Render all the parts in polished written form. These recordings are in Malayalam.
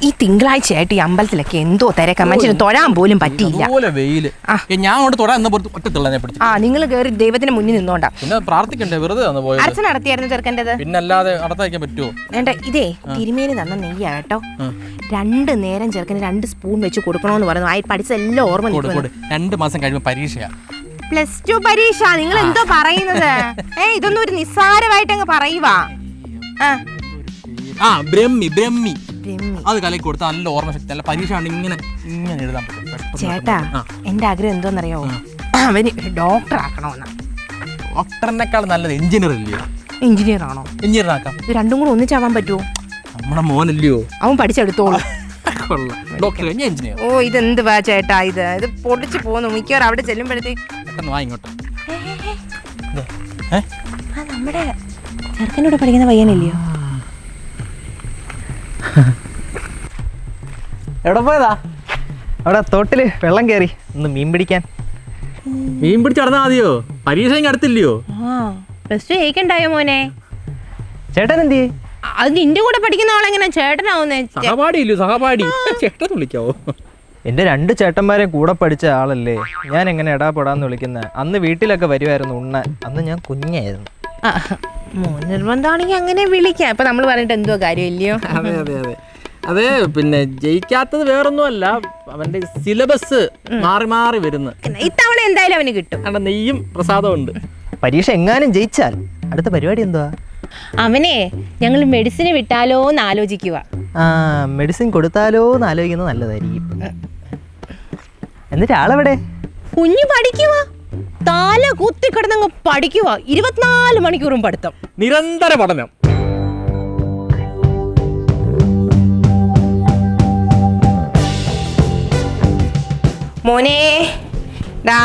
ഈ തിങ്കളാഴ്ചയായിട്ട് ഈ അമ്പലത്തിലൊക്കെ എന്തോ തിരക്കാം, മനുഷ്യന് തൊഴാൻ പോലും പറ്റിയില്ല. ഞാൻ അങ്ങോട്ട് തൊടാൻ നിങ്ങൾ കയറി ദൈവത്തിന് മുന്നിൽ നിന്നോണ്ടാ. പിന്നെ പ്രാർത്ഥിക്കണ്ടേ, വെറുതെ അർച്ചന നടത്തിയായിരുന്നു ചെറുക്കൻ്റെത്. പിന്നല്ലാതെ നടത്താൻ പറ്റുമോ? വേണ്ട, ഇതേ തിരുമേനി തന്ന നെയ്യാ കേട്ടോ. 2 നേരം ചെറുക്കന് 2 സ്പൂൺ വെച്ച് കൊടുക്കണോന്ന് പറഞ്ഞു. പഠിച്ചെല്ലാം ഓർമ്മ 2 മാസം കഴിയുമ്പോ പരീക്ഷയാ. +2 പരീക്ഷ. നിങ്ങൾ എന്തോ പറയുന്നത്? ഇതൊന്നും ഒരു നിസ്സാരമായിട്ട് അങ്ങ് പറയുവാ. ബ്രഹ്മി അത് കലക്കി കൊടുത്താൽ നല്ല ഓർമ്മ ശക്തി, നല്ല പരീക്ഷ ഇങ്ങനെ ഇങ്ങനെ എഴുതാൻ പറ്റും. ചേട്ടാ, എന്റെ ആഗ്രഹം എന്തോന്നറിയോ, അവന് ഡോക്ടർ ആക്കണോന്ന്. ഡോക്ടറിനേക്കാൾ നല്ലത് എഞ്ചിനീയർ ഇല്ലയോ? എഞ്ചിനീയർ ആണോ? എഞ്ചിനീയർ ആക്കാം. ഇത് രണ്ടും കൂടെ ഒന്നിച്ചാവാൻ പറ്റുമോ? നമ്മുടെ മോനല്ലയോ, അവൻ പഠിച്ചെടുത്തോളൂ. ഡോക്ടർ കഴിഞ്ഞ എഞ്ചിനീയർ. ഓ, ഇതെന്തുവാ ചേട്ടാ, ഇത് പൊളിച്ചു പോന്നു. മിക്കവാറും അവിടെ ചെല്ലുമ്പോഴത്തേക്ക് ഇങ്ങോട്ട് നമ്മുടെ ചെറുക്കനോട് പഠിക്കുന്ന പയ്യനില്ലയോ? എവിടെ പോയതാ? അവിടെ തോട്ടില് വെള്ളം കയറി ഒന്ന് മീൻ പിടിക്കാൻ. മീൻ പിടിച്ച് നടന്നാ മതിയോ? പരീക്ഷ അടുത്തില്ലയോ? +2 ജയിക്കണ്ടായോ മോനെ? ചേട്ടൻ എന്ത്? അത് നിന്റെ കൂടെ പഠിക്കുന്ന ആളെങ്ങനെ ചേട്ടനാവുന്നേ? സഹപാഠി ചേട്ടൻ വിളിക്കാവോ? എൻ്റെ 2 ചേട്ടന്മാരെയും കൂടെ പഠിച്ച ആളല്ലേ, ഞാൻ എങ്ങനെ എടാപ്പെടാന്ന് വിളിക്കുന്നത്? അന്ന് വീട്ടിലൊക്കെ വരുമായിരുന്നു ഉണ്ണാൻ, അന്ന് ഞാൻ കുഞ്ഞായിരുന്നു. നിർബന്ധമാണെങ്കിൽ അങ്ങനെ വിളിക്കാം. ഇപ്പൊ നമ്മൾ പറഞ്ഞിട്ട് എന്തോ കാര്യമില്ലയോ? അതെ, പിന്നെ ജയിക്കാത്തത് വേറൊന്നും അല്ല, അവന്റെ സിലബസ് മാറി മാറി വരുന്നു. ഇത്തവണ എന്തായാലും അവന് കിട്ടും. അവിടെ നെയ്യും പ്രസാദവും ഉണ്ട്. പരീക്ഷ എങ്ങാനും ജയിച്ചാൽ അടുത്ത പരിപാടി എന്തുവാ? അവനെ ഞങ്ങൾ മെഡിസിന് വിട്ടാലോന്ന് ആലോചിക്കുക. മെഡിസിൻ കൊടുത്താലോ എന്ന് ആലോചിക്കുന്നത് നല്ലതായിരിക്കും. എന്നിട്ട് ആളെവിടെ? കുഞ്ഞു പഠിക്കുക, തല കുത്തി കിടന്നങ്ങ് പഠിക്കുക. 24 മണിക്കൂറും പഠിത്തം, നിരന്തര പഠനം. മോനെ,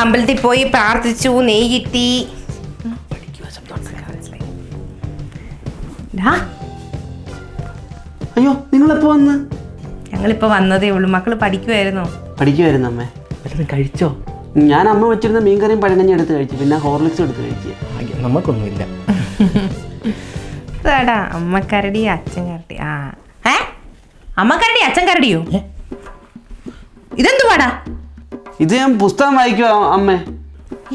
അമ്പലത്തിൽ പോയി പ്രാർത്ഥിച്ചു, നെയ്യിട്ടി. അയ്യോ, നിങ്ങളെപ്പോ വന്ന്? ഞങ്ങളിപ്പോ വന്നതേ ഉള്ളൂ. മക്കള് പഠിക്കുമായിരുന്നോ? പഠിക്കുമായിരുന്നു അമ്മേ. കഴിച്ചോ? ഞാൻ അമ്മ വെച്ചിരുന്ന മീൻകറിയും പഴങ്കഞ്ഞി എടുത്ത് കഴിച്ചു, പിന്നെ ഹോർലിക്സ് എടുത്ത് കഴിച്ചു. നമുക്കൊന്നുമില്ല. അമ്മക്കരടി അച്ഛൻ കരടി. അമ്മക്കരടി അച്ഛൻ കരടിയോ? ഇതെന്തുവാടാ? ഇത് ഞാൻ പുസ്തകം വായിക്കുവാ അമ്മേ.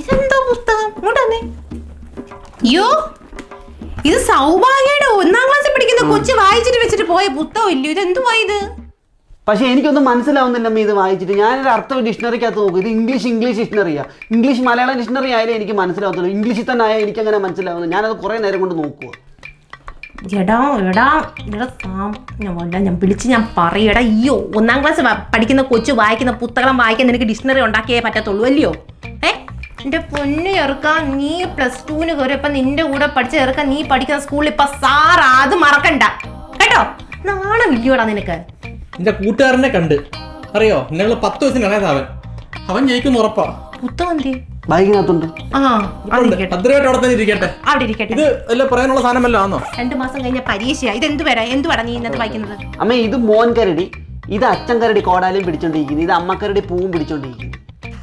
ഇതെന്തോ പുസ്തകം? ഇങ്ങോട്ടേ. അയ്യോ, ഇത് സൗഭാഗ്യയുടെ 1ാം ക്ലാസ്സിൽ പഠിക്കുന്ന കൊച്ചു വായിച്ചിട്ട് വെച്ചിട്ട് പോയ പുസ്തകം ഇല്ലയോ? ഇതെന്തുവാ ഇത്? പക്ഷെ എനിക്കൊന്നും മനസ്സിലാവുന്നില്ല അമ്മ ഇത് വായിച്ചിട്ട്. ഞാനൊരു അർത്ഥം ഡിക്ഷണറിക്കകത്ത് നോക്കും. ഇത് ഇംഗ്ലീഷ് ഡിക്ഷണറിയാ. ഇംഗ്ലീഷ് മലയാളം ഡിക്ഷണറി ആയാലും എനിക്ക് മനസ്സിലാവത്തുള്ളൂ. ഇംഗ്ലീഷിൽ തന്നെ ആയാൽ എനിക്ക് അങ്ങനെ മനസ്സിലാവുന്നത്. ഞാനത് കുറേ നേരം കൊണ്ട് നോക്കുക. ഞാൻ വിളിച്ച് ഞാൻ പറയടാ. അയ്യോ, 1ാം ക്ലാസ് പഠിക്കുന്ന കൊച്ചു വായിക്കുന്ന പുസ്തകം വായിക്കാൻ നിനക്ക് ഡിക്ഷണറി ഉണ്ടാക്കിയേ പറ്റത്തുള്ളൂ അല്ലയോ? എന്റെ പൊന്നു ചെറുക്കാൻ, നീ +2 കയറിയപ്പോ നിന്റെ കൂടെ പഠിച്ച ചെറുക്കാൻ നീ പഠിക്കുന്ന സ്കൂളിൽ ഇപ്പൊ സാറാ. അത് മറക്കണ്ട കേട്ടോ. നാളെ ഇല്ലയോടാ നിനക്ക്? എന്റെ കൂട്ടുകാരനെ കണ്ട് അറിയോ, ഞങ്ങള് 10 ദിവസം ഇളയതാവൻ. അവൻ ജയിക്കുന്ന ഉറപ്പാ. പുസ്തകം ബൈക്കിനകത്തുണ്ട്. ഇത് പറയാനുള്ള സാധനമല്ലോ ആണോ? 2 മാസം കഴിഞ്ഞ പരീക്ഷ. ഇത് എന്തുവാടാ നീ ഇന്നത്തെ വായിക്കുന്നത്? അമ്മ, ഇത് മോൻ കരടി, ഇത് അച്ഛൻ കരടി കോടാലും പിടിച്ചോണ്ടിരിക്കുന്നു, ഇത് അമ്മക്കരടി പൂവും പിടിച്ചോണ്ടിരിക്കുന്നു.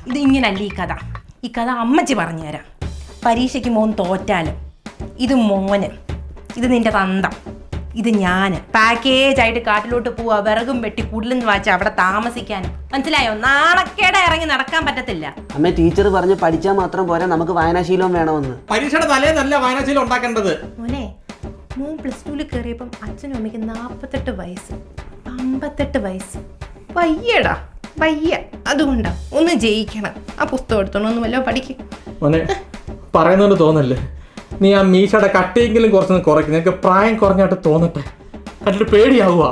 ഇത് ഇങ്ങനല്ല ഈ കഥ അമ്മച്ചി പറഞ്ഞുതരാം. പരീക്ഷയ്ക്ക് മോൻ തോറ്റാലും ഇത് മോന്, ഇത് നിന്റെ തന്ത, ഇത് ഞാൻ പാക്കേജായിട്ട് കാട്ടിലോട്ട് പോവാ. വിറകും വെട്ടി കുടിലെന്ന് വായിച്ച അവിടെ താമസിക്കാനും. മനസ്സിലായോ? നാണക്കേടെ ഇറങ്ങി നടക്കാൻ പറ്റത്തില്ല. അമ്മ, ടീച്ചർ പറഞ്ഞ് പഠിച്ചാൽ മാത്രം പോരാ, നമുക്ക് വായനാശീലവും വേണമെന്ന്. പരീക്ഷയുടെ തലേന്നല്ല വായനാശീലം ഉണ്ടാക്കേണ്ടത്. മോനെ, മോൻ +2 കയറിയപ്പം അച്ഛനും അമ്മയ്ക്ക് 48 വയസ്സ്, 58 വയസ്സ്. വയ്യടാ, വയ്യ. അതുകൊണ്ടാ ഒന്ന് ജയിക്കണം. ആ പുസ്തകം എടുത്തോണ്ട് ഒന്ന് വല്ലോ പഠിക്കും. മോനെ, പറയുന്നോണ്ട് തോന്നല്ലേ, നീ ആ മീശയുടെ കട്ടിയെങ്കിലും കുറച്ചൊന്ന് കുറയ്ക്കും. നിനക്ക് പ്രായം കുറഞ്ഞായിട്ട് തോന്നട്ടെ, കണ്ടിട്ട് പേടിയാവുക.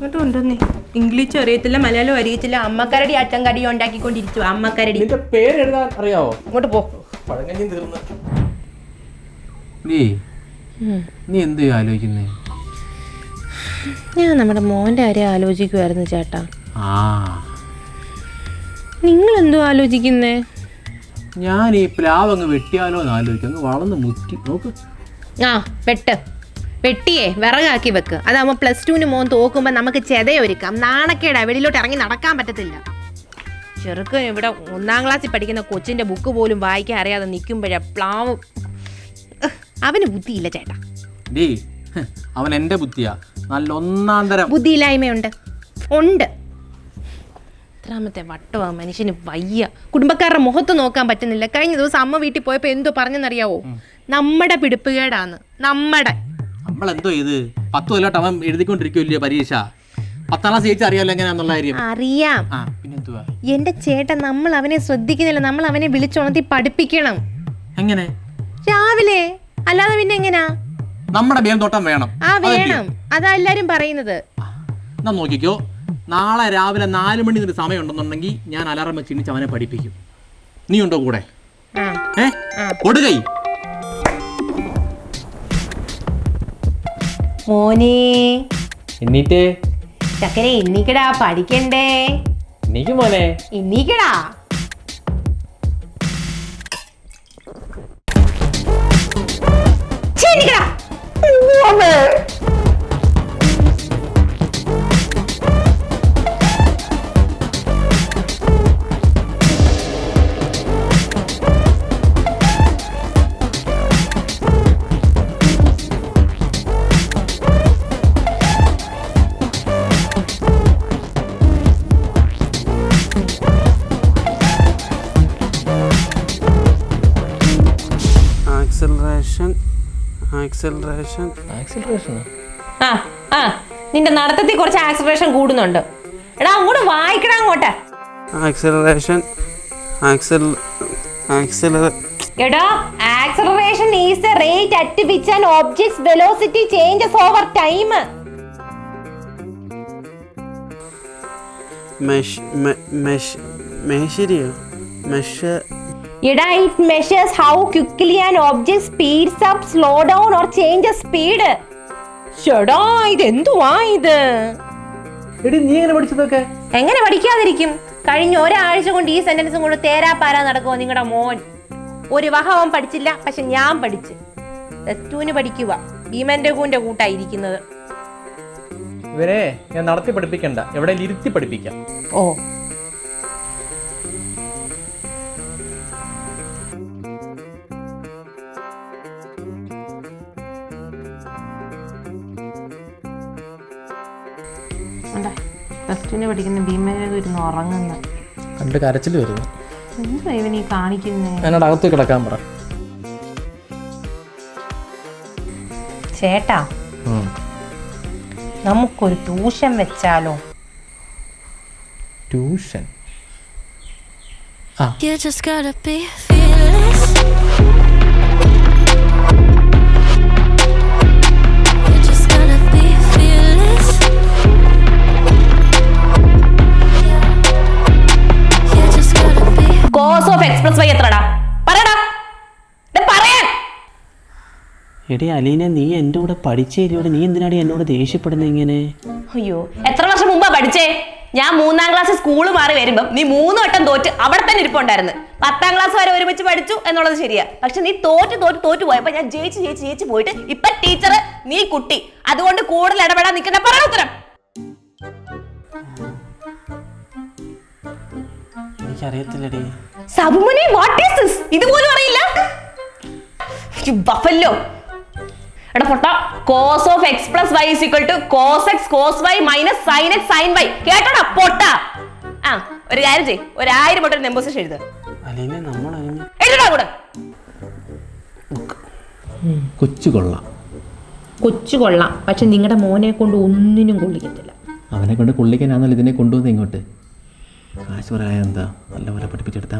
അതുകൊണ്ടൊന്നേ ഇംഗ്ലീഷ് അറിയത്തില്ല, മലയാളം അറിയത്തില്ല. അമ്മക്കരടി അച്ഛൻ കടി ഉണ്ടാക്കിക്കൊണ്ടിരിച്ചു. അമ്മക്കരടി. നിന്റെ പേര് എഴുതാൻ അറിയാവോ? ഇങ്ങോട്ട് പോ. പഴങ്കഞ്ഞി തീർന്ന്. നീ എന്ത് ആലോചിക്കുന്നേ? ഞാൻ നമ്മുടെ മോന്റെ കാര്യം ആലോചിക്കുമായിരുന്നു ചേട്ടാ. നിങ്ങൾ എന്തോ ആലോചിക്കുന്നേ? ഞാൻ ഈ പ്ലാവ് അങ്ങ് വെട്ടിയാലോ എന്ന് ആലോചിക്കും. അങ്ങ് വളർന്ന് മുറ്റി നോക്ക്. വെട്ടിയേ വിറകാക്കി വെക്ക്. അതാവുമ്പോ +2 മോൻ തോക്കുമ്പോ നമുക്ക് ചെതയൊരുക്കാം. നാണക്കേടാ, വെളിയിലോട്ട് ഇറങ്ങി നടക്കാൻ പറ്റത്തില്ല. ചെറുക്കൻ ഇവിടെ 1ാം ക്ലാസ്സിൽ പഠിക്കുന്ന കൊച്ചിന്റെ ബുക്ക് പോലും വായിക്കാൻ അറിയാതെ നിൽക്കുമ്പോഴേ പ്ലാവ്. അവന് ബുദ്ധിയില്ല ചേട്ടാ. അവൻ എന്റെ ബുദ്ധിയാ, നല്ല 1ാം തരം ബുദ്ധിയില്ലായ്മയുണ്ട്. ഉണ്ട്. എത്രാമത്തെ വട്ടമാ മനുഷ്യന് വയ്യ. കുടുംബക്കാരുടെ മുഖത്ത് നോക്കാൻ പറ്റുന്നില്ല. കഴിഞ്ഞ ദിവസം അമ്മ വീട്ടിൽ പോയപ്പോൾ എന്തോ പറഞ്ഞെന്നറിയാവോ? നമ്മുടെ പിടിപ്പുകേടാന്ന്. നമ്മളെന്തോ ഇത് 10 കൊല്ലമായിട്ട് അവൻ എഴുതിക്കൊണ്ടിരിക്കുമല്ലോ പരീക്ഷ. 10ാം ക്ലാസ് ജയിച്ച് അറിയാമല്ലോ എങ്ങനെയാന്നുള്ള കാര്യം. അറിയാം. പിന്നെന്തുവാ എന്റെ ചേട്ടൻ, നമ്മൾ അവനെ ശ്രദ്ധിക്കുന്നില്ല. നമ്മൾ അവനെ വിളിച്ചുണർത്തി പഠിപ്പിക്കണം. എങ്ങനെ? രാവിലെ. അല്ലാതെ പിന്നെ എങ്ങനാ? നമ്മുടെ മേൽനോട്ടം വേണം. വേണം. അതാ എല്ലാരും പറയുന്നത്. എന്നാ നോക്കിക്കോ, നാളെ രാവിലെ 4 മണി ഒരു സമയം ഉണ്ടെന്നുണ്ടെങ്കിൽ ഞാൻ അലാറം വെച്ച് എണീച്ച് അവനെ പഠിപ്പിക്കും. നീ ഉണ്ടോ കൂടെ? കൊടുകൈ. മോനെ എണ്ണീറ്റേ. ചക്കരെ എണ്ണീക്കടാ, പഠിക്കണ്ടേ? എണ്ണീക്ക് മോനെ. എണ്ണീക്കടാ. നിന്റെ നടത്തത്തിൽ കുറച്ച് ആക്സിലറേഷൻ കൂടുന്നുണ്ട്. എടാ അങ്ങോട്ട് വായിക്കടാ അങ്ങോട്ട്. എടാ acceleration is the rate at which an object's velocity changes over time. എടാ it measures how quickly an object speeds up, slow down or changes speed. ചേടാ ഇതെന്തുവാ ഇത്? നീ എങ്ങനെ പഠിച്ചതൊക്കെ? എങ്ങനെ പഠിക്കാതിരിക്കും? കഴിഞ്ഞ ഒരാഴ്ച കൊണ്ട് ഈ സെന്റൻസും കൊണ്ട് തേരാപ്പാരാ നടക്കുമോ നിങ്ങളുടെ മോൻ? ഒരു വഹ അവൻ പഠിച്ചില്ല, പക്ഷെ ഞാൻ പഠിച്ച്. +2 പഠിക്കുക. ഭീമന്റെ കൂന്റെ കൂട്ടായിരിക്കുന്നത്. ഇവരെ ഞാൻ നടത്തി പഠിപ്പിക്കണ്ട, എവിടെ ഇരുത്തി പഠിപ്പിക്കാം. ഓ +2 പഠിക്കുന്ന ഭീമനെ ഇരുന്ന് ഉറങ്ങുന്ന കണ്ട് കരച്ചിൽ വരുന്നു. എന്താ ഇവനീ കാണിക്കുന്നേ? എന്നോട് അകത്ത് കിടക്കാൻ പറ. ചേട്ടാ നമുക്കൊരു ട്യൂഷൻ വെച്ചാലോ? Tuition? You just gotta be fearless. You just gotta be fearless. You just gotta be. Cos of x plus y എത്രടാ? പറയടാ. പറയാൻ. എടി അലീന, നീ എൻ്റെ കൂടെ പഠിച്ചേരിയോടെ നീ എന്തിനാടി എന്നോട് ദേഷ്യപ്പെടുന്നത് ഇങ്ങനെ? അയ്യോ, എത്ര വർഷം മുമ്പാ പഠിച്ചേ? ഞാൻ 3ാം ക്ലാസ് സ്കൂള് മാറി വരുമ്പം നീ 3 വട്ടം തോറ്റ് അവിടെ തന്നെ ഇരിപ്പുണ്ടായിരുന്നു. 10ാം ക്ലാസ് വരെ ഒരുമിച്ച് പഠിച്ചു എന്നുള്ളത് ശരിയാ. പക്ഷെ നീ തോറ്റ് പോയപ്പോ ഞാൻ ജയിച്ച് പോയിട്ട് ഇപ്പൊ ടീച്ചർ, നീ കുട്ടി. അതുകൊണ്ട് കൂടുതൽ ഇടപെടാൻ നിൽക്കുന്ന പറ ഉത്തരം. എനിക്കറിയത്തില്ലടി. സബുമോനെ, വാട്ട് ഈസ് ദിസ്? ഇതുപോലും അറിയില്ല? ബഫല്ലോ. എടാ പൊട്ടാ, cos of x plus y is equal to cos x cos y minus sin x sin y. കേട്ടോടാ പൊട്ടാ. ഒരു കാര്യം ചെയ്യ്, 1000 വട്ടം നമ്പേഴ്സ് എഴുതുക. എഴുതടാ കൂടെ. കൊച്ചു കൊള്ളാം, പക്ഷെ നിങ്ങളുടെ മോനെ കൊണ്ട് ഒന്നിനും കൊള്ളിക്കത്തില്ല. അവനെ കൊണ്ട് കൊള്ളിക്കാനാണല്ലോ ഇതിനെ കൊണ്ടുവന്ന് ഇങ്ങോട്ട്. കാശ് പറയാൻ എന്താ, നല്ലപോലെ പഠിപ്പിച്ചെടുത്താൽ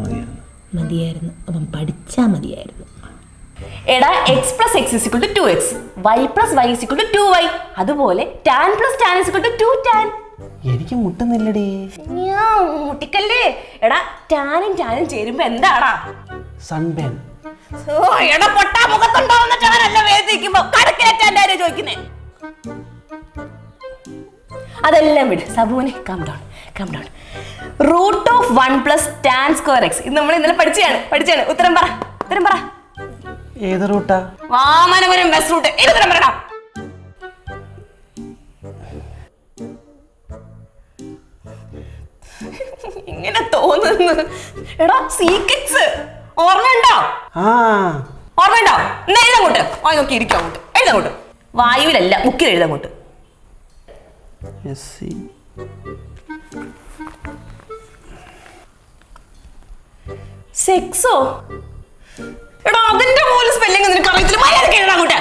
മതിയായിരുന്നു. അവൻ പഠിച്ചാ മതിയായിരുന്നു. എടാ x plus x is equal to 2x, y plus y is equal to 2y. അതുപോലെ tan plus tan is equal to 2 tan. എനിക്ക് മുട്ടുന്നില്ലടി. മുട്ടിക്കല്ലേ. എടാ ടാനും ചേരുമ്പോ എന്താടാ? സൺബേൺ. എടാ പൊട്ടാ, മുഖത്തുണ്ടാവുന്ന ടാനല്ല വേദിക്കുമ്പോ കടക്കിലേറ്റാൻ്റെ ആരെയും ചോദിക്കുന്നേ. അതെല്ലാം വിട് സബുവിനെ. Come down. √(1 + tan square x). ഇത് നമ്മൾ ഇന്നലെ പഠിച്ചാണ്. ഉത്തരം പറ. ഏത് റൂട്ടാ? Vamanapuram bus route. ഉത്തരം പറയടാ. ഇങ്ങനെ തോന്നുന്നു. എടാ സീക്വൻസ് ഓർമ്മയുണ്ടോ? എന്നാ എഴുതങ്ങോട്ട്. വായി നോക്കി ഇരിക്കും. അങ്ങോട്ട് എഴുതങ്ങോട്ട്. വായുവിലല്ല, ബുക്കിൽ എഴുതങ്ങോട്ട്. സെക്സോ? എടാ അതിന്റെ പോലും സ്പെല്ലിംഗ് നിനക്ക് അറിയത്തില്ല. മര്യാദയ്ക്ക് എഴുതാ അങ്ങോട്ട്.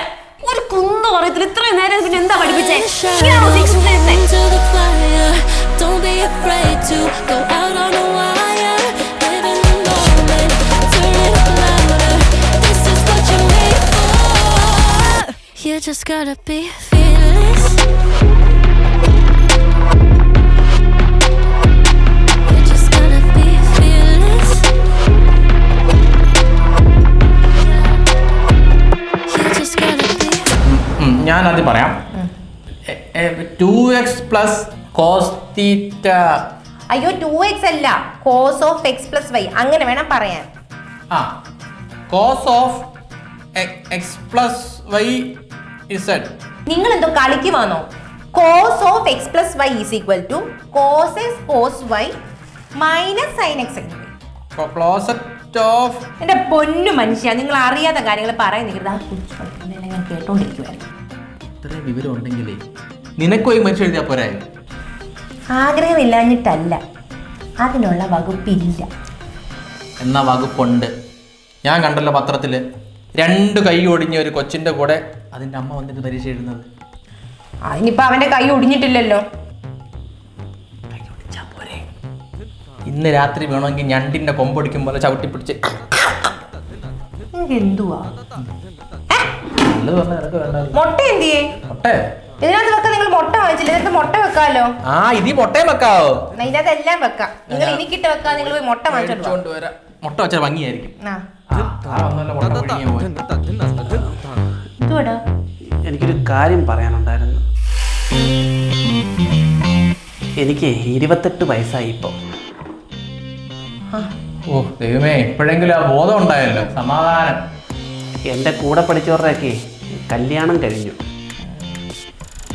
ഒരു കുന്തം അറിയത്തില്ല. ഇത്രയും നേരം പിന്നെ എന്താ പഠിപ്പിച്ചേ? Into the fire, don't be afraid to go out on a wire. Live in the moment, turn it up louder. This is what you're made for. You just gotta be fearless. You just gotta be fearless. You just gotta be. ഞാൻ ആദ്യം പറയാം. 2x + cos θ. അയ്യോ 2x അല്ല, cos of x + y അങ്ങനെ വേണം പറയാൻ. cos of x + y z. നിങ്ങൾ എന്തോ കളിക്കുവാണോ? cos of x + y is equal to cos x cos y minus sin x. closet of. എന്റെ പൊന്നു മനുഷ്യ, നിങ്ങൾ അറിയാത്ത കാര്യങ്ങൾ പറയാൻ നിൽക്കരുത്. ആ കുറിച്ച് ഞാൻ കേട്ടോണ്ടിരിക്കുവായിരുന്നു. ഇത്രയും വിവരം ഉണ്ടെങ്കിലേ നിനക്കൊരു മനുഷ്യൻ എഴുതിയാൽ പോരായോ? ആഗ്രഹമില്ലാഞ്ഞിട്ടല്ല, അതിനുള്ള വകുപ്പില്ല. എന്നാ വകുപ്പുണ്ട്. ഞാൻ കണ്ടല്ലോ പത്രത്തിൽ 2 കൈ ഒടിഞ്ഞ ഒരു കൊച്ചിന്റെ കൂടെ അതിന്റെ അമ്മ വന്നിട്ട് പരീക്ഷ എഴുതുന്നത്. അതിനിപ്പോ അവന്റെ കൈ ഒടിഞ്ഞിട്ടില്ലല്ലോ. കൈ ഒടിച്ചാ പോരെ? ഇന്ന് രാത്രി വേണമെങ്കിൽ ഞണ്ടിന്റെ കൊമ്പൊടിക്കും പോലെ ചവിട്ടി പിടിച്ച് എന്തുവാ നല്ലത് പറഞ്ഞാൽ നിനക്ക് വേണ്ട. മുട്ട എന്തിയേ? മുട്ടേ ഇതിനകത്ത് വെക്കാൻ നിങ്ങൾ മുട്ട വാങ്ങിച്ചില്ല, ഇതിനകത്ത് മുട്ട വെക്കാലോ. ഇതീ മുട്ടയും വെക്കാവോ? ഇതിനകത്ത് എല്ലാം വെക്കാം. നിങ്ങൾ എനിക്കിട്ട് വെക്കാൻ നിങ്ങൾ പോയി മുട്ട വാങ്ങിച്ചോണ്ട് വരാം. മുട്ട വെച്ചാൽ ഭംഗിയായിരിക്കും. ഇതുവാടാ. എനിക്കൊരു കാര്യം പറയാനുണ്ടായിരുന്നു. എനിക്ക് 28 വയസ്സായി ഇപ്പോൾ. ഓ ദൈവമേ, ഇപ്പോഴെങ്കിലും ആ ബോധം ഉണ്ടായല്ലോ, സമാധാനം. എൻ്റെ കൂടെ പഠിച്ചവരുടെയൊക്കെ കല്യാണം കഴിഞ്ഞു.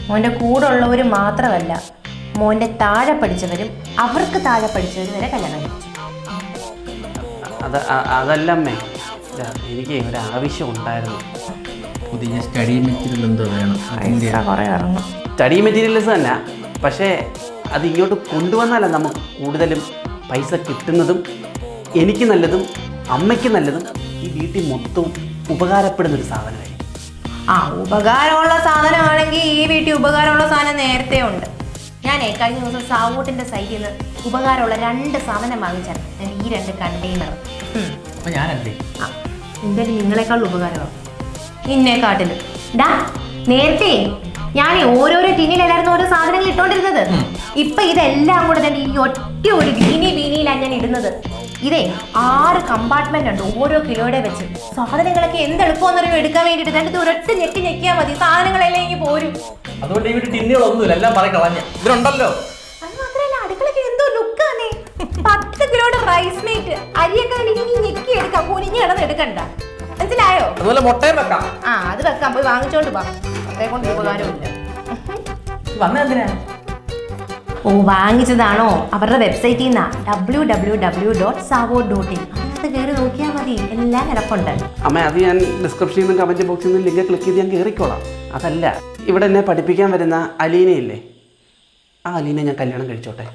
മോന്റെ കൂടെ ഉള്ളവർ മാത്രമല്ല, മോന്റെ താഴെ പഠിച്ചവരും അവർക്ക് താഴെ പഠിച്ചവരും വരെ കല്യാണം കഴിച്ചു. അതല്ല അമ്മേ, എനിക്ക് ഒരു ആവശ്യം ഉണ്ടായിരുന്നു. പുതിയ സ്റ്റഡി മെറ്റീരിയൽ എന്തോ വേണം. കുറേ ഇറങ്ങും. സ്റ്റഡി മെറ്റീരിയൽസ് തന്നെ, പക്ഷേ അത് ഇങ്ങോട്ട് കൊണ്ടുവന്നാലേ നമുക്ക് കൂടുതലും പൈസ കിട്ടുന്നതും എനിക്ക് നല്ലതും അമ്മയ്ക്ക് നല്ലതും ഈ വീട്ടിൽ മൊത്തം ഉപകാരപ്പെടുന്നൊരു സാധനമായി. ഉപകാരമുള്ള സാധനമാണെങ്കിൽ ഈ വീട്ടിൽ ഉപകാരമുള്ള സാധനം നേരത്തെ ഉണ്ട്. ഞാനേ കഴിഞ്ഞ ദിവസം സാവൂട്ടിന്റെ സൈറ്റിൽ നിന്ന് ഉപകാരമുള്ള 2 സാധനം വാങ്ങിച്ചാണ്. ഈ 2 കണ്ടെയ്നർ. എന്തായാലും നിങ്ങളെക്കാൾ ഉപകാരമാണ് ഇന്നേക്കാട്ടില്. നേരത്തെ ഞാൻ ഓരോരോ ടിന്നിലായിരുന്നു ഓരോ സാധനങ്ങൾ ഇട്ടോണ്ടിരുന്നത്. ഇപ്പൊ ഇതെല്ലാം കൂടെ തന്നെ ഈ ഒറ്റ ഒരു ബീനിയിലാണ് ഞാൻ ഇടുന്നത്. ഇതേ 6 കമ്പാർട്ട്മെന്റ് ഉണ്ട്, ഓരോ കിലോയുടെ വെച്ച്. സാധനങ്ങളൊക്കെ എന്ത് എളുപ്പമെന്നറിയോ എടുക്കാൻ വേണ്ടിട്ട് രണ്ട് ഒരൊറ്റ ഞെക്കിയാൽ മതി, സാധനങ്ങളെല്ലാം ഇങ്ങനെ പോരും. അതുകൊണ്ട് ഈ ടിന്നുകളൊന്നുമില്ല, എല്ലാം പറ കളഞ്ഞ ഇതിലുണ്ടല്ലോ. അത് മാത്രമല്ല, അടുക്കളക്ക് എന്തോ ലുക്കാന്നേ. 10 കിലോയുടെ റൈസ് മേറ്റ് അരിയൊക്കെ ഇനി ഞെക്കി എടുക്കാം, കുനിഞ്ഞ് കിടന്ന് എടുക്കണ്ട. മനസ്സിലായോ? അതുപോലെ മുട്ടയും വെക്കാം. അത് വെക്കാം, പോയി വാങ്ങിച്ചോണ്ട് പോവാം. അതേ കൊണ്ട് ഉപകാരമില്ല. വന്നെന്തിനാ? വാങ്ങിച്ചതാണോ? അവരുടെ വെബ്സൈറ്റിൽ നിന്നാ www.savo.in. അതിനകത്ത് കയറി നോക്കിയാൽ മതി, എല്ലാം കിടപ്പുണ്ട്. അമ്മ, അത് ഞാൻ ഡിസ്ക്രിപ്ഷനിൽ നിന്നും കമന്റ് ബോക്സിൽ നിന്നും ലിങ്ക് ക്ലിക്ക് ചെയ്ത് ഞാൻ കയറിക്കോളാം. അതല്ല, ഇവിടെ എന്നെ പഠിപ്പിക്കാൻ വരുന്ന അലീനയില്ലേ, ആ അലീനെ ഞാൻ കല്യാണം കഴിച്ചോട്ടെ.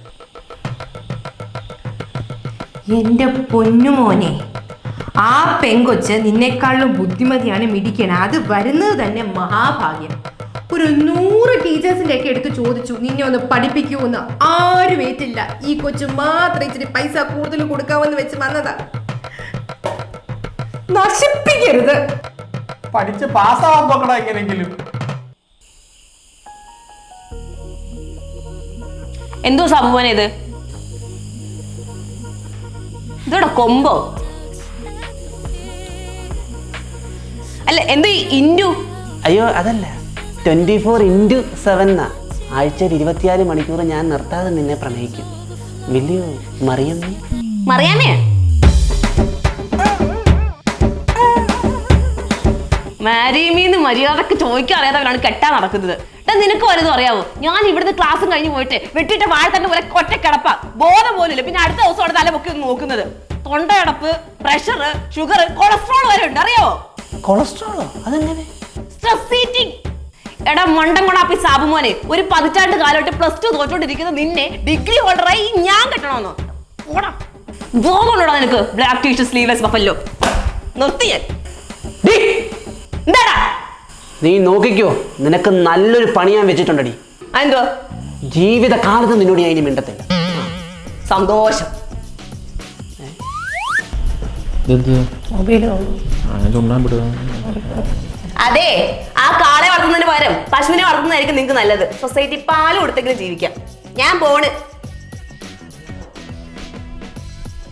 എന്റെ പൊന്നുമോനെ, ആ പെങ്കൊച്ച് നിന്നെക്കാളും ബുദ്ധിമതിയാണ്, മിടിക്കണം. അത് വരുന്നത് തന്നെ മഹാഭാഗ്യം. ഒരു 100 ടീച്ചേഴ്സിന്റെ ഒക്കെ എടുത്ത് ചോദിച്ചു നിന്നെ ഒന്ന് പഠിപ്പിക്കൂന്ന്, ആരും ഏറ്റില്ല. ഈ കൊച്ചു മാത്രം ഇച്ചിരി പൈസ കൂടുതൽ കൊടുക്കാമെന്ന് വെച്ച് വന്നതാ. നശിപ്പിക്കരുത്. പഠിച്ച് പാസ്സാവാൻ നോക്കണം എങ്ങനെയെങ്കിലും. എന്തോ സംഭവം ഇത്? ഇതോടെ കൊമ്പോ? അല്ല എന്ത് ഇൻഡു? അയ്യോ അതല്ല, 24x7 ആഴ്ചയിൽ 24 മണിക്കൂർ ഞാൻ നിർത്താതെ നിന്നെ പ്രണയിക്കും. വലിയ മറിയമ്മേ. മറിയാമേ? മാരീമീന്ന് മര്യാദക്ക് ചോദിക്കാൻ അറിയാത്തവരാണ് കെട്ടാൻ നടക്കുന്നത്. നിനക്ക് വലുതും അറിയാവോ? ഞാൻ ഇവിടുന്ന് ക്ലാസ്സും കഴിഞ്ഞ് പോയിട്ട് വെട്ടിയിട്ട് വാഴത്തണ്ട് പോലെ ഒറ്റ കിടപ്പാ, ബോധം പോലില്ല. പിന്നെ അടുത്ത ദിവസം അവിടെ തലപൊക്കി ഒന്ന് നോക്കുന്നത്. തൊണ്ടയടപ്പ്, പ്രഷർ, ഷുഗർ, കൊളസ്ട്രോൾ വരെ ഉണ്ട്, അറിയാവോ? കൊളസ്ട്രോളോ? അതെങ്ങനെ? Stress eating. എടാ മണ്ടം കൊണ്ടാപ്പി സാബുമോനെ, ഒരു 15 കാലമായിട്ട് +2 തോറ്റോണ്ടിരിക്കുന്ന നിന്നെ ഡിഗ്രി ഹോൾഡറായി ഞാൻ കെട്ടണമെന്നോ? ഓടാ ബോധമുണ്ടോടാ നിനക്ക്? ബ്ലാക്ക് ടീഷർട്ട് സ്ലീവ്ലെസ് ബഫല്ലോ നിർത്തി ഞാൻ. എന്താടാ നീ നോക്കിക്കോ, നിനക്ക് നല്ലൊരു പണി ഞാൻ വെച്ചിട്ടുണ്ടടി. എന്തോ ജീവിതകാലത്ത് നിന്നോട് ഞാൻ ഇനി മിണ്ടത്തില്ല. സന്തോഷം. അതെ, ആ കാളെ വളർത്തുന്നതിന് പകരം പശുവിനെ വളർത്തുന്നതായിരിക്കും നിങ്ങൾക്ക് നല്ലത്. സൊസൈറ്റി പാല് കൊടുത്തെങ്കിലും ജീവിക്കാം. ഞാൻ പോണ്.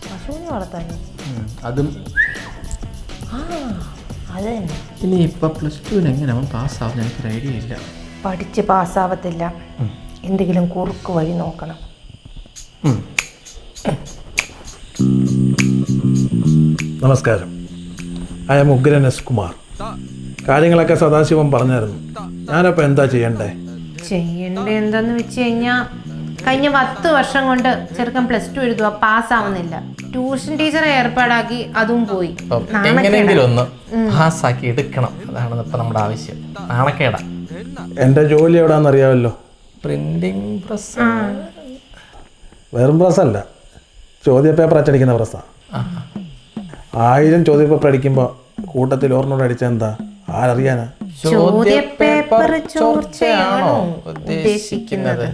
പശുവിനെ വളർത്താനോ? അതും അത് തന്നെ. ഇനി ഇപ്പൊ +2 എങ്ങനെ അവൻ പാസ്സാവുന്ന എനിക്കൊരു ഐഡിയ ഇല്ല. പഠിച്ച് പാസ്സാവത്തില്ല, എന്തെങ്കിലും കുറുക്ക് വഴി നോക്കണം. നമസ്കാരം, ഐ എം ഉഗ്രൻ എസ് കുമാർ. കാര്യങ്ങളൊക്കെ സദാശിവം പറഞ്ഞായിരുന്നു. ഞാനപ്പോൾ എന്താ ചെയ്യണ്ടേ? ചെയ്യണ്ടേ എന്താന്ന് വെച്ച് കഴിഞ്ഞാൽ കഴിഞ്ഞ 10 വർഷം കൊണ്ട് ചെറുക്കൻ +2 എഴുതുക, പാസ്സാവുന്നില്ല. ട്യൂഷൻ ടീച്ചറെ ഏർപ്പാടാക്കി, അതും പോയി. എങ്ങനെയെങ്കിലും ഒന്ന് പാസ്സാക്കി എടുക്കണം, അതാണ് ഇപ്പൊ നമ്മുടെ ആവശ്യം. നാണക്കേടാ. എൻ്റെ ജോലി എവിടാന്ന് അറിയാമല്ലോ. Printing press. വെറും പ്രസ്സല്ല, ചോദ്യപേപ്പർ അച്ചടിക്കുന്ന പ്രസ്സാണ്. 1000 ചോദ്യപേപ്പർ അടിക്കുമ്പോൾ കൂട്ടത്തിൽ ഓർമ്മയോട് അടിച്ചാൽ എന്താ? ആരറിയാനാ? ചോദ്യപേപ്പർ ചോർച്ചയാണോ ഉദ്ദേശിക്കുന്നത്?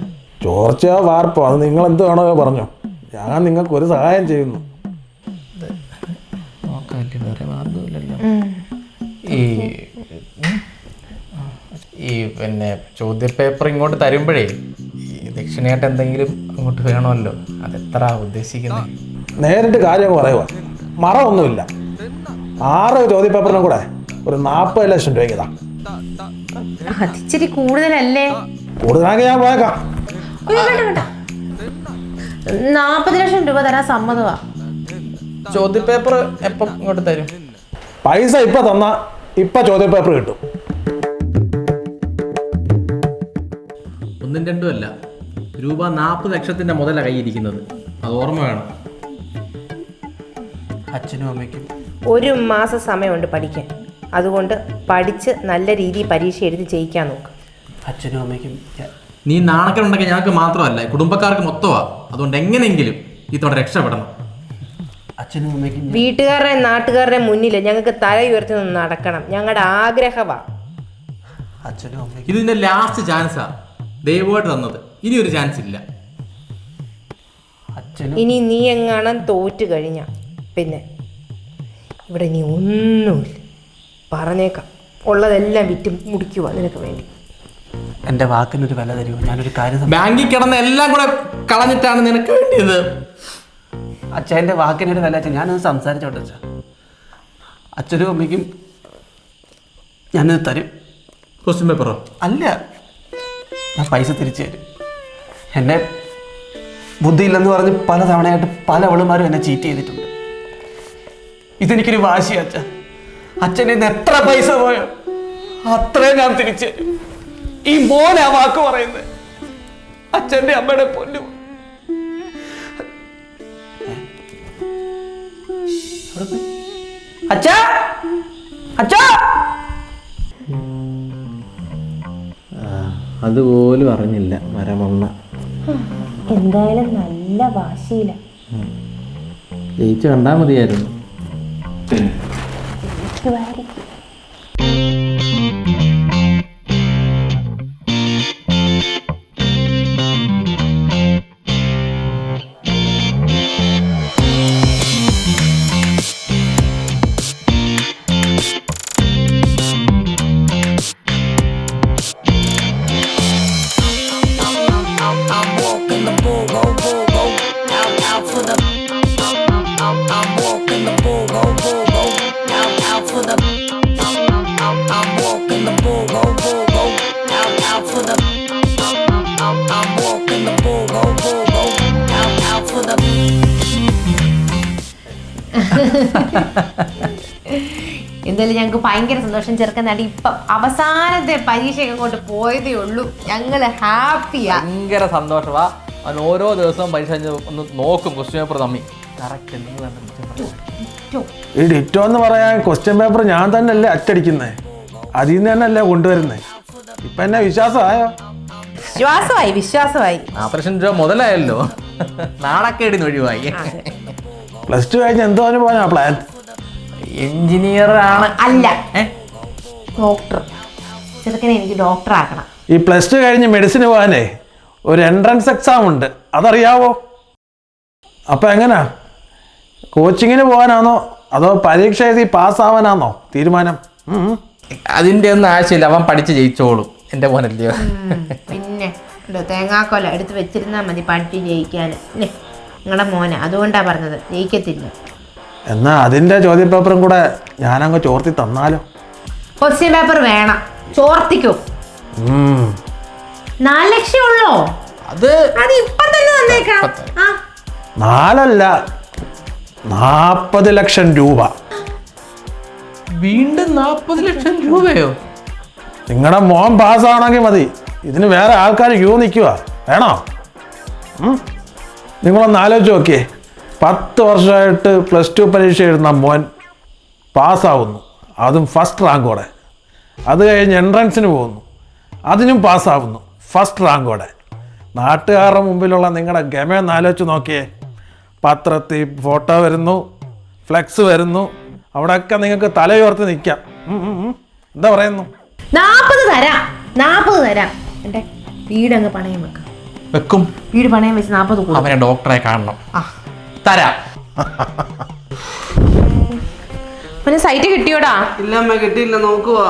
ചോർച്ചയോ വാർപ്പോ അത് നിങ്ങൾ എന്ത് വേണോ പറഞ്ഞോ, ഞാൻ നിങ്ങൾക്ക് ഒരു സഹായം ചെയ്യുന്നു. വേറെ മാർഗമില്ലല്ലോ. ഈ പിന്നെ ചോദ്യപേപ്പർ ഇങ്ങോട്ട് തരുമ്പോഴേ ഈ ദക്ഷിണയായിട്ട് എന്തെങ്കിലും അങ്ങോട്ട് വേണമല്ലോ. അതെത്ര ഉദ്ദേശിക്കുന്നത്? നേരിട്ട് കാര്യം പറയുക, മറവൊന്നുമില്ല. 6 ചോദ്യപേപ്പറിനും കൂടെ ഒരു 40 ലക്ഷം രൂപയ്ക്ക്. അതിച്ചിരി കൂടുതലല്ലേ? കൂടുതലാണെങ്കിൽ ഞാൻ പോയേക്കാം. 40 ലക്ഷം രൂപ തരാൻ സമ്മതമാ. ചോദ്യപേപ്പർ എപ്പം ഇങ്ങോട്ട് തരും? പൈസ ഇപ്പൊ തന്നാ ഇപ്പൊ ചോദ്യപേപ്പർ കിട്ടും. 1ഉം 2ഉം അല്ല, രൂപ 40 ലക്ഷത്തിന്റെ മുതലാണ് കയ്യിരിക്കുന്നത്. അത് ഓർമ്മ വേണം. അച്ഛനും അമ്മയ്ക്കും 1 മാസം സമയമുണ്ട് പഠിക്കാൻ. അതുകൊണ്ട് പഠിച്ച് നല്ല രീതിയിൽ പരീക്ഷ എഴുതി ജയിക്കാൻ നോക്ക്. അച്ഛനും അമ്മയ്ക്കും നീ നാണക്കേടുണ്ടെങ്കിൽ ഞങ്ങൾക്ക് മാത്രമല്ല, കുടുംബക്കാർക്ക് മൊത്തമാ. അതുകൊണ്ട് എങ്ങനെയെങ്കിലും ഇതോടെ രക്ഷപ്പെടണം. അച്ഛനും അമ്മയ്ക്കും വീട്ടുകാരുടെ നാട്ടുകാരുടെ മുന്നിൽ ഞങ്ങൾക്ക് തല ഉയർത്തി നിന്ന് നടക്കണം, ഞങ്ങളുടെ ആഗ്രഹമാ. അച്ഛനും അമ്മയ്ക്കും ഇതിന്റെ ലാസ്റ്റ് ചാൻസാ ദൈവമായിട്ട് തന്നത്. ഇനി ഒരു ചാൻസ് ഇല്ല. അച്ഛനും ഇനി നീ എങ്ങാനും തോറ്റു കഴിഞ്ഞ പിന്നെ ഇവിടെ നീ ഒന്നുമില്ല. പറഞ്ഞേക്കാം, ഉള്ളതെല്ലാം വിറ്റ് മുടിക്കുക നിനക്ക് വേണ്ടി. എൻ്റെ വാക്കിനൊരു വില തരുമോ? ഞാനൊരു കാര്യം ബാങ്കിൽ കിടന്ന എല്ലാം കൂടെ കളഞ്ഞിട്ടാണ് നിനക്ക് വേണ്ടിയത്. അച്ഛൻ്റെ വാക്കിനൊരു വില വെച്ചാൽ ഞാനത് സംസാരിച്ചോട്ടെ അച്ഛാ. അച്ഛനും അമ്മയ്ക്കും ഞാനത് തരും. ക്വസ്റ്റ്യൻ പേപ്പറോ? അല്ല, ഞാൻ പൈസ തിരിച്ചു തരും. എന്നെ ബുദ്ധിയില്ലെന്ന് പറഞ്ഞ് പല തവണയായിട്ട് പല അവളുമാരും എന്നെ ചീറ്റ് ചെയ്തിട്ടുണ്ട്. ഇതെനിക്കൊരു വാശി അച്ഛ. അച്ഛൻ്റെ ഇന്ന് എത്ര പൈസ പോയോ അത്രയും ഞാൻ തിരിച്ചു തരും. ഈ മോനെ ആ വാക്ക് പറയുന്നത് അച്ഛൻ്റെ അമ്മയുടെ പൊന്നു. അച്ഛാ, അച്ഛാ, അതുപോലും അറിഞ്ഞില്ല മരമണ്ണ. എന്തായാലും നല്ല വാശിയില്ല. ജയിച്ചു കണ്ടാൽ മതിയായിരുന്നു. എന്തായാലും ഞങ്ങൾക്ക് ഭയങ്കര സന്തോഷം. ചെറുക്കൻ നടി ഇപ്പം അവസാനത്തെ പരീക്ഷയൊക്കെ കൊണ്ട് പോയതേ ഉള്ളൂ. ഞങ്ങള് ഹാപ്പിയാ. ഭയങ്കര സന്തോഷമാ. അവൻ ഓരോ ദിവസവും പരീക്ഷ ഒന്ന് നോക്കും ക്വസ്റ്റ്യൻ പേപ്പർ തമ്മി. കറക്റ്റ്. ഈ ഡിറ്റോ എന്ന് പറയാൻ ക്വസ്റ്റ്യൻ പേപ്പർ ഞാൻ തന്നെയല്ലേ അച്ചടിക്കുന്നേ, അതിൽ നിന്ന് തന്നെയല്ലേ കൊണ്ടുവരുന്നേ. ഇപ്പൊ എന്നെ വിശ്വാസമായോ? വിശ്വാസമായി 40 രൂപ മുതലായല്ലോ. നാണക്കേടിന് ഒഴിവായി. +2 കഴിഞ്ഞ് എന്തോ പോകാനാ പ്ലാൻ? എഞ്ചിനീയർ ആണ്. അല്ല, ഡോക്ടർ. ചെറുക്കനെ എനിക്ക് ഡോക്ടർ ആക്കണം. ഈ +2 കഴിഞ്ഞ് മെഡിസിന് പോകാനേ ഒരു എൻട്രൻസ് എക്സാം ഉണ്ട്, അതറിയാവോ? അപ്പം എങ്ങനാ, കോച്ചിങ്ങിന് പോകാനാണോ അതോ പരീക്ഷ എഴുതി പാസ്സാവാനാണോ തീരുമാനം? അതിന്റെ ഒന്നും ആവശ്യമില്ല, അവൻ പഠിച്ച് ജയിച്ചോളും. എന്റെ മോനല്ലയോ. പിന്നെ തേങ്ങാക്കൊല എടുത്ത് വെച്ചിരുന്നാ മതി പഠിച്ച് ജയിക്കാൻ. നിങ്ങളുടെ മോനെ അതുകൊണ്ടാ പറഞ്ഞത്, ജയിക്കത്തില്ല. എന്നാ അതിന്റെ ചോദ്യപേപ്പറും കൂടെ ഞാനങ്ങ് ചോർത്തി തന്നാലോ? ക്വസ്റ്റ്യൻ പേപ്പർ വേണം, ചോർത്തിക്കോ. 4 ലക്ഷം ഉള്ളോ? അത് ഇപ്പൊ തന്നെ തന്നേക്കാം. 4 അല്ല, 40 ലക്ഷം രൂപ. വീണ്ടും 40 ലക്ഷം രൂപയോ? നിങ്ങളുടെ മോൻ പാസ്സാവണമെങ്കിൽ മതി, ഇതിന് വേറെ ആൾക്കാർ ക്യൂ നിൽക്കുക. വേണോ? നിങ്ങളൊന്ന് ആലോചിച്ച് നോക്കിയേ, 10 വർഷമായിട്ട് +2 പരീക്ഷ എഴുതുന്ന മോൻ പാസ്സാവുന്നു, അതും ഫസ്റ്റ് റാങ്കോടെ. അത് കഴിഞ്ഞ് എൻട്രൻസിന് പോകുന്നു, അതിനും പാസ്സാവുന്നു, ഫസ്റ്റ് റാങ്കോടെ. നാട്ടുകാരുടെ മുമ്പിലുള്ള നിങ്ങളുടെ ഗമയൊന്ന് ആലോചിച്ച് നോക്കിയേ. പത്രത്തിൽ ഫോട്ടോ വരുന്നു, ഫ്ലെക്സ് വരുന്നു, അവിടെയൊക്കെ നിങ്ങൾക്ക് തലയുയർത്തി നിൽക്കാം. എന്താ പറയുന്നു? 40 തരാം. എന്റെ വീടങ്ങ് പണയം വെക്കും. വീട് പണയം വെച്ച് 40 കൂടും. അവനെ ഡോക്ടറെ കാണണം. തരാം. പിന്നെ സൈറ്റ് കിട്ടിയോടാ? ഇല്ല അമ്മ, കിട്ടിയില്ല, നോക്കുക.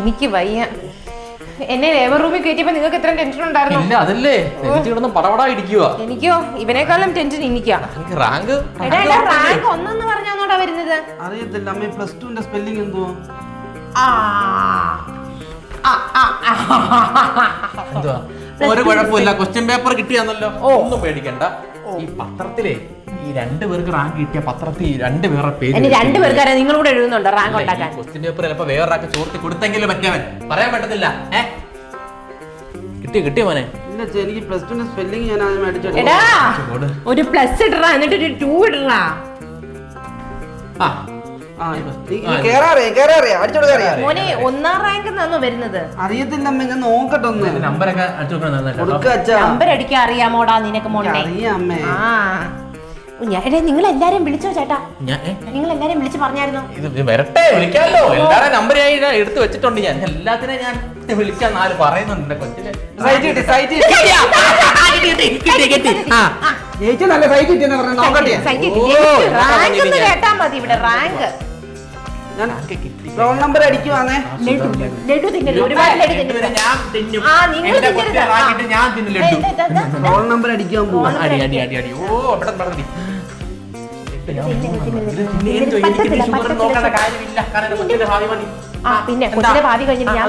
എനിക്ക് വയ്യ. എന്നെ ലേബർ റൂമിൽ കയറ്റിയപ്പോ നിങ്ങൾക്ക് എത്ര ടെൻഷൻ ഉണ്ടായിരുന്നു? ഇല്ല, അതല്ലേ കിടന്ന് പടപടാ ഇരിക്കുക. എനിക്കോ ഇവനേക്കാളും ടെൻഷൻ എനിക്കാ. റാങ്ക് റാങ്ക് 1 പറഞ്ഞാന്നോടാ വരുന്നത്? അറിയത്തില്ല അമ്മ, +2ന്റെ സ്പെല്ലിംഗ് എന്തോ? എന്തുവാ? ഒരു കുഴപ്പമില്ല, ക്വസ്റ്റ്യൻ പേപ്പർ കിട്ടിയാന്നല്ലോ, ഒന്നും പേടിക്കണ്ട. ഈ പത്രത്തിലെ ഈ 2 പേർക്ക് റാങ്ക് കിട്ടിയ പത്രത്തിൽ 2 പേരുടെ പേര്. 2 പേർക്കാരെ നിങ്ങളൂടെ എഴുതുന്നുണ്ടോ റാങ്ക് ഉണ്ടാക്കാൻ? ക്വസ്റ്റ്യൻ പേപ്പർ ചിലപ്പോ വേറൊരാൾക്ക് ചോർത്തി കൊടുത്തെങ്കിലും പറ്റിയവൻ പറയാൻ പറ്റത്തില്ല. കിട്ടിയ മോനെ? ഇല്ല ചേ, എനിക്ക് +2ന്റെ സ്പെല്ലിംഗ് ഞാൻ ആദ്യം അടിച്ചു. എടാ, ഒരു പ്ലസ് ഇടറാ, എന്നിട്ട് ഒരു 2 ഇടറാ. മോനെ 1ാം റാങ്ക് എന്നാണോ വരുന്നത്? അറിയത്തില്ല അമ്മ, ഞാൻ നോക്കട്ടെ ഒന്ന്. നമ്പറൊക്കെ അടിച്ചു നമ്പർ അടിക്കാൻ അറിയാമോടാ നിനക്ക് മോനെ? അറിയാമേ. നിങ്ങൾ എല്ലാരും വിളിച്ചോ ചേട്ടാ? നിങ്ങൾ എല്ലാരും വിളിച്ച് പറഞ്ഞായിരുന്നോ? ഇത് വരട്ടെ, വിളിക്കാമല്ലോ. എല്ലാവരും നമ്പർ ഞാൻ എടുത്ത് വെച്ചിട്ടുണ്ട്. ഞാൻ എല്ലാത്തിനും ഞാൻ വിളിക്കാൻ 4 പറയുന്നുണ്ട്. കൊച്ചിന് കേട്ടാ മതി. ഇവിടെ റാങ്ക് റോൾ നമ്പർ അടിക്കുവാന്നേ. ലഡു തിന്നല്, ഒരുപാട് ലഡു തിന്നല്. റോൾ നമ്പർ അടിക്കാൻ പോവാ. പിന്നെ കൊച്ചിന്റെ ഭാവി കഴിഞ്ഞിട്ട് ഞാൻ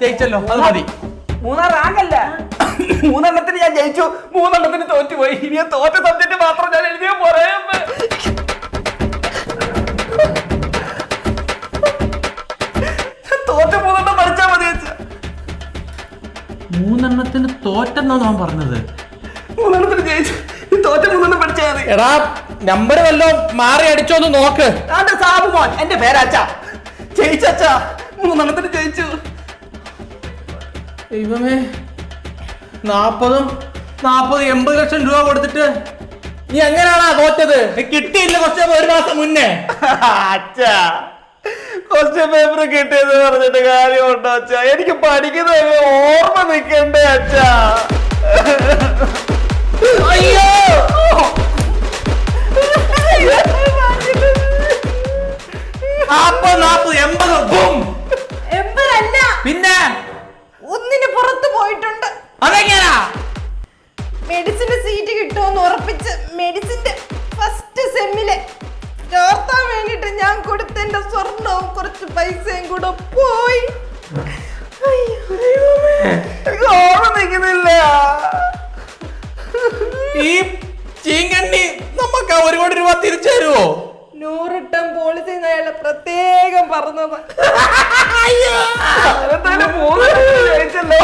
ജയിച്ചല്ലോ, അത് മതി. 3ാം റാങ്കല്ല, 3 ഞാൻ ജയിച്ചു, 3 തോറ്റുപോയി. ഇനി തോറ്റ സബ്ജക്ട് മാത്രം ഞാൻ എഴുതിയ പോരാ. തോറ്റ 3 പഠിച്ചാ മതി. 3 തോറ്റെന്നാ ഞാൻ പറഞ്ഞത്. 3 ജയിച്ചു, തോറ്റ 3 പഠിച്ചാ മതി. എടാ, നമ്പർ വല്ലോ മാറി അടിച്ചോന്ന് നോക്ക്. സാബുമോൻ എന്റെ പേരാച്ചാ. ജയിച്ചാ, 3 ജയിച്ചു. ദൈവമേ, 40 80 ലക്ഷം രൂപ കൊടുത്തിട്ട് നീ എങ്ങനെയാണാ തോറ്റത്? കിട്ടിയില്ല ക്വസ്റ്റ്യൻ 1 മാസം മുന്നേ. അച്ഛാ, ക്വസ്റ്റ്യൻ പേപ്പർ കിട്ടിയെന്ന് പറഞ്ഞിട്ട് കാര്യമുണ്ടോ അച്ഛാ? എനിക്ക് പഠിക്കുന്നത് ഓർമ്മ നിൽക്കണ്ടേ അച്ഛാ? അയ്യോ, 40 80 അല്ല, പിന്നെ 1 പുറത്ത് പോയിട്ടുണ്ട്. അതെങ്ങനാ? മെഡിസിന് സീറ്റ് കിട്ടുമെന്ന് ഉറപ്പിച്ച് മെഡിസിന്റെ ഫസ്റ്റ് സെമ്മില് ചേർത്താൻ വേണ്ടിട്ട് ഞാൻ കൊടുത്ത എന്റെ സ്വർണവും കുറച്ച് പൈസയും കൂടെ പോയി. ഓർമ്മ നിൽക്കുന്നില്ല. ഈ ചീങ്കണ്ണി നമുക്ക് 1 കോടി രൂപ തിരിച്ചു തരുമോ? 100 ടൺ പോളിസി അയാളെ പ്രത്യേക പ്രത്യേകം പറഞ്ഞത്. അവനെന്തായാലും 3 ജയിച്ചല്ലോ.